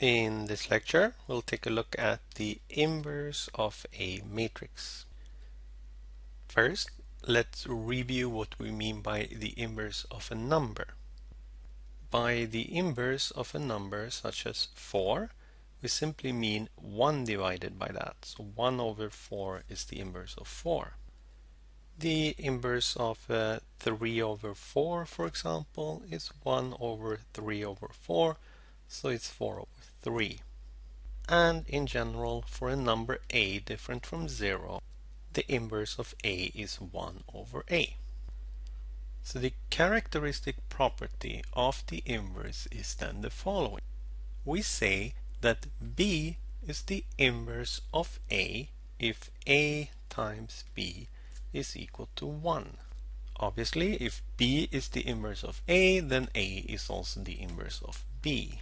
In this lecture, we'll take a look at the inverse of a matrix. First, let's review what we mean by the inverse of a number. By the inverse of a number such as 4, we simply mean 1 divided by that. So 1 over 4 is the inverse of 4. The inverse of 3 over 4, for example, is 1 over 3 over 4, so it's 4 over 3. And in general, for a number a different from 0, the inverse of a is 1 over a. So the characteristic property of the inverse is then the following. We say that b is the inverse of a if a times b is equal to 1. Obviously, if b is the inverse of a, then a is also the inverse of b.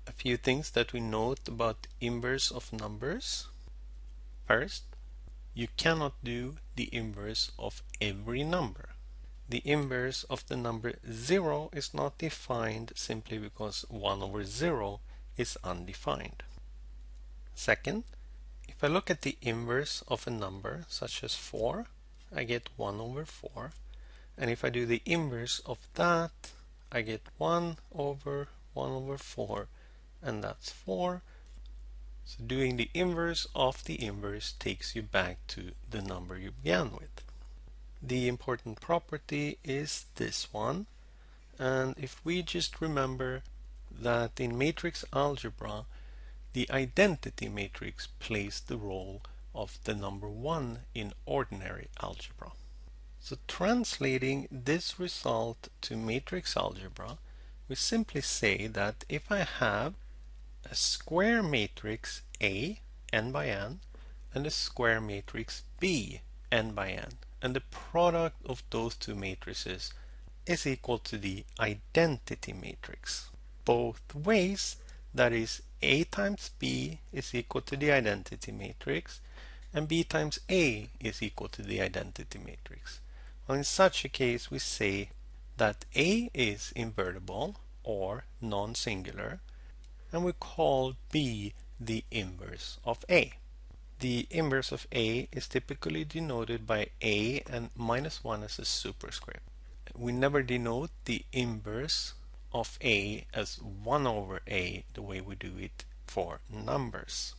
A few things that we note about inverse of numbers. First, you cannot do the inverse of every number. The inverse of the number 0 is not defined simply because 1 over 0 is undefined. Second, if I look at the inverse of a number such as 4, I get 1 over 4. And if I do the inverse of that, I get 1 over 4. And that's 4. So doing the inverse of the inverse takes you back to the number you began with. The important property is this one. And if we just remember that in matrix algebra, the identity matrix plays the role of the number 1 in ordinary algebra. So translating this result to matrix algebra, we simply say that if I have a square matrix A, n by n, and a square matrix B, n by n, and the product of those two matrices is equal to the identity matrix. Both ways, that is, A times B is equal to the identity matrix, and B times A is equal to the identity matrix. Well, in such a case, we say that A is invertible or non-singular, and we call B the inverse of A. The inverse of A is typically denoted by A and minus 1 as a superscript. We never denote the inverse of A as 1 over A the way we do it for numbers.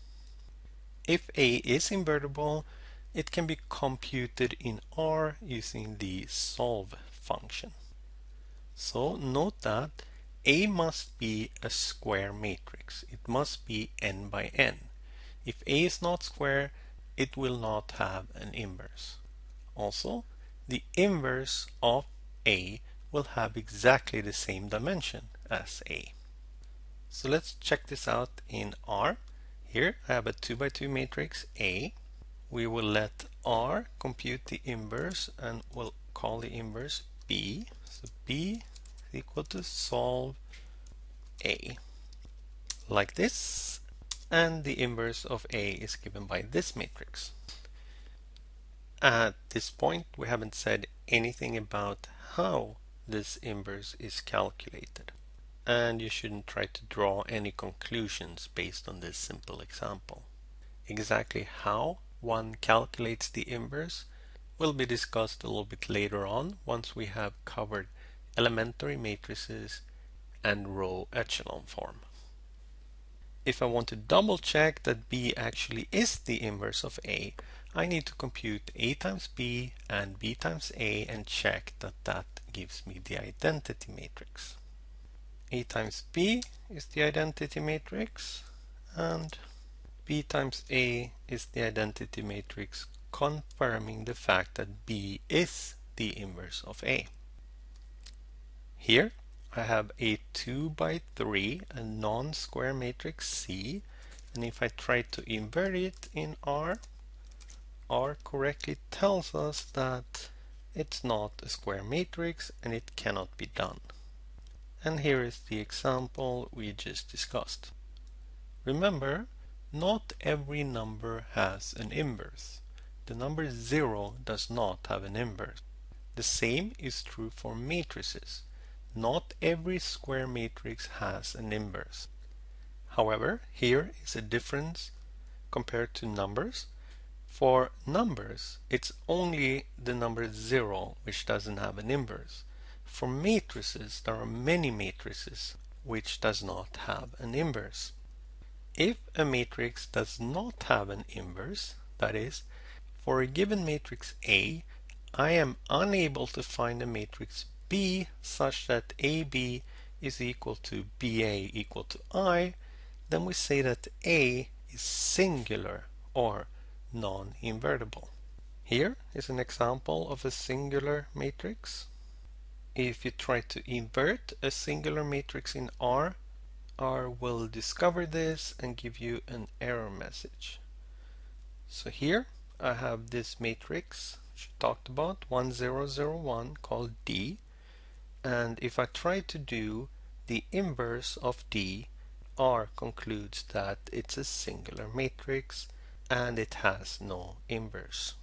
If A is invertible, it can be computed in R using the solve function. So note that A must be a square matrix. It must be n by n. If A is not square, it will not have an inverse. Also, the inverse of A will have exactly the same dimension as A. So let's check this out in R. Here I have a 2 by 2 matrix A. We will let R compute the inverse and we'll call the inverse B. So B is equal to solve A, like this, and the inverse of A is given by this matrix. At this point, we haven't said anything about how this inverse is calculated, and you shouldn't try to draw any conclusions based on this simple example. Exactly how one calculates the inverse will be discussed a little bit later on once we have covered elementary matrices and row echelon form. If I want to double check that B actually is the inverse of A, I need to compute A times B and B times A and check that that gives me the identity matrix. A times B is the identity matrix and B times A is the identity matrix, confirming the fact that B is the inverse of A. Here I have a 2 by 3, a non-square matrix C, and if I try to invert it in R correctly tells us that it's not a square matrix and it cannot be done. And here is the example we just discussed. Remember, not every number has an inverse. The number 0 does not have an inverse. The same is true for matrices. Not every square matrix has an inverse. However, here is a difference compared to numbers. For numbers, it's only the number 0 which doesn't have an inverse. For matrices, there are many matrices which does not have an inverse. If a matrix does not have an inverse, that is, for a given matrix A, I am unable to find a matrix B such that AB is equal to BA equal to I, then we say that A is singular or non-invertible. Here is an example of a singular matrix. If you try to invert a singular matrix in R will discover this and give you an error message. So here I have this matrix which we talked about, 1 0 0 1, called D, and if I try to do the inverse of D, R concludes that it's a singular matrix and it has no inverse.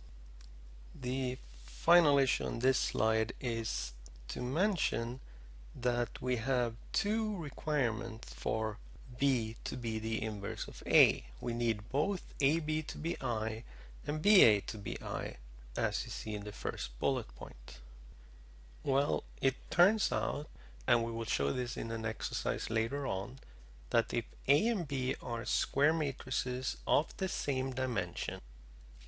The final issue on this slide is to mention that we have two requirements for B to be the inverse of A. We need both AB to be I and BA to be I, as you see in the first bullet point. Well, it turns out, and we will show this in an exercise later on, that if A and B are square matrices of the same dimension,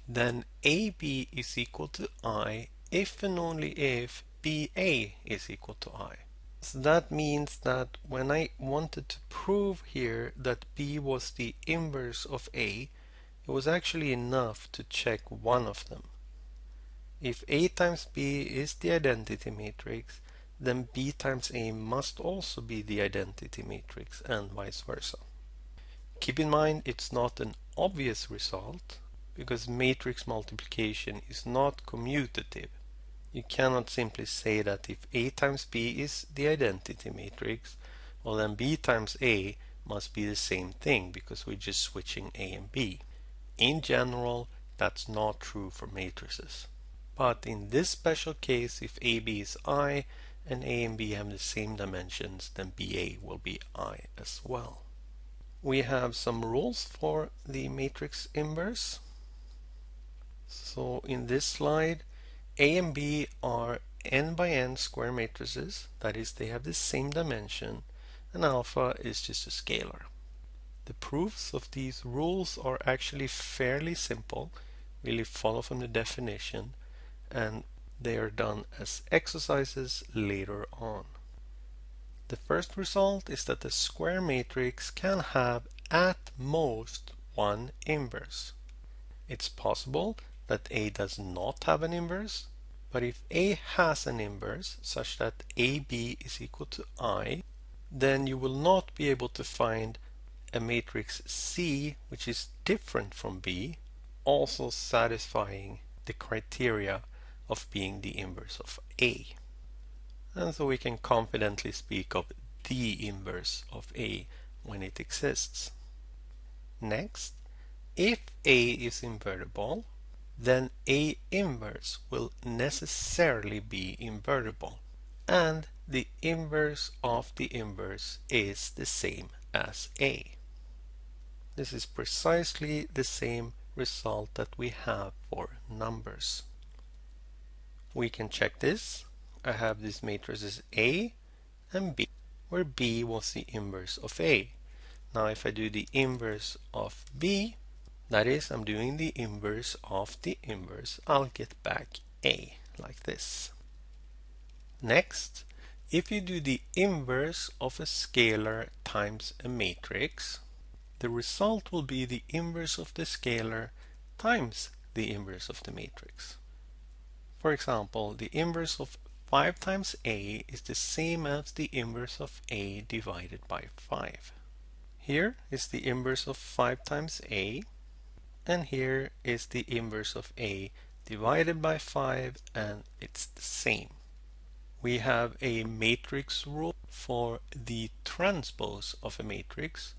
then AB is equal to I if and only if BA is equal to I. So that means that when I wanted to prove here that B was the inverse of A, it was actually enough to check one of them. If A times B is the identity matrix, then B times A must also be the identity matrix, and vice versa. Keep in mind it's not an obvious result, because matrix multiplication is not commutative. You cannot simply say that if A times B is the identity matrix, well then B times A must be the same thing because we're just switching A and B. In general, that's not true for matrices. But in this special case, if AB is I and A and B have the same dimensions, then BA will be I as well. We have some rules for the matrix inverse. So in this slide, A and B are n by n square matrices, that is, they have the same dimension, and alpha is just a scalar. The proofs of these rules are actually fairly simple, really follow from the definition, and they are done as exercises later on. The first result is that a square matrix can have at most one inverse. It's possible that A does not have an inverse, but if A has an inverse such that AB is equal to I, then you will not be able to find a matrix C which is different from B, also satisfying the criteria of being the inverse of A. And so we can confidently speak of the inverse of A when it exists. Next, if A is invertible, then A inverse will necessarily be invertible, and the inverse of the inverse is the same as A. This is precisely the same result that we have for numbers. We can check this. I have these matrices A and B, where B was the inverse of A. Now if I do the inverse of B, that is, I'm doing the inverse of the inverse, I'll get back A, like this. Next, if you do the inverse of a scalar times a matrix, the result will be the inverse of the scalar times the inverse of the matrix. For example, the inverse of 5 times A is the same as the inverse of A divided by 5. Here is the inverse of 5 times A, and here is the inverse of A divided by 5, and it's the same. We have a matrix rule for the transpose of a matrix,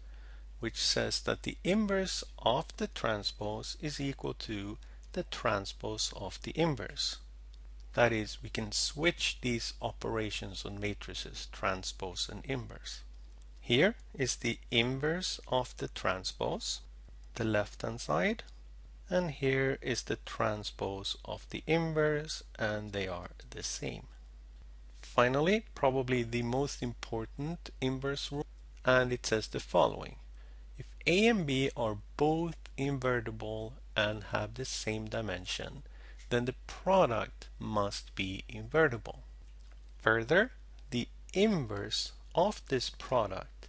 which says that the inverse of the transpose is equal to the transpose of the inverse. That is, we can switch these operations on matrices, transpose and inverse. Here is the inverse of the transpose, the left-hand side, and here is the transpose of the inverse, and they are the same. Finally, probably the most important inverse rule, and it says the following. If A and B are both invertible and have the same dimension, then the product must be invertible. Further, the inverse of this product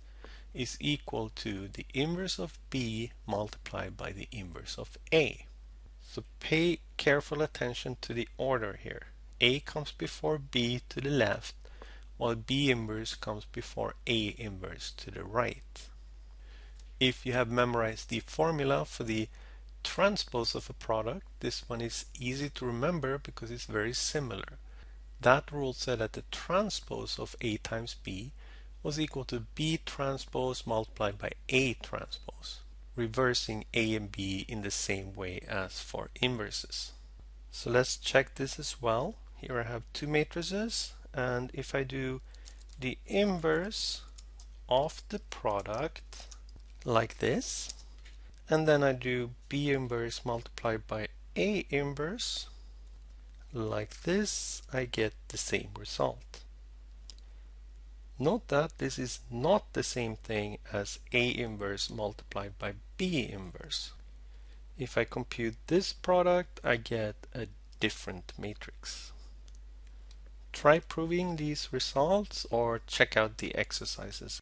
is equal to the inverse of B multiplied by the inverse of A. So pay careful attention to the order here. A comes before B to the left, while B inverse comes before A inverse to the right. If you have memorized the formula for the transpose of a product, this one is easy to remember because it's very similar. That rule said that the transpose of A times B was equal to B transpose multiplied by A transpose, reversing A and B in the same way as for inverses. So let's check this as well. Here I have two matrices, and if I do the inverse of the product like this, and then I do B inverse multiplied by A inverse like this, I get the same result. Note that this is not the same thing as A inverse multiplied by B inverse. If I compute this product, I get a different matrix. Try proving these results or check out the exercises.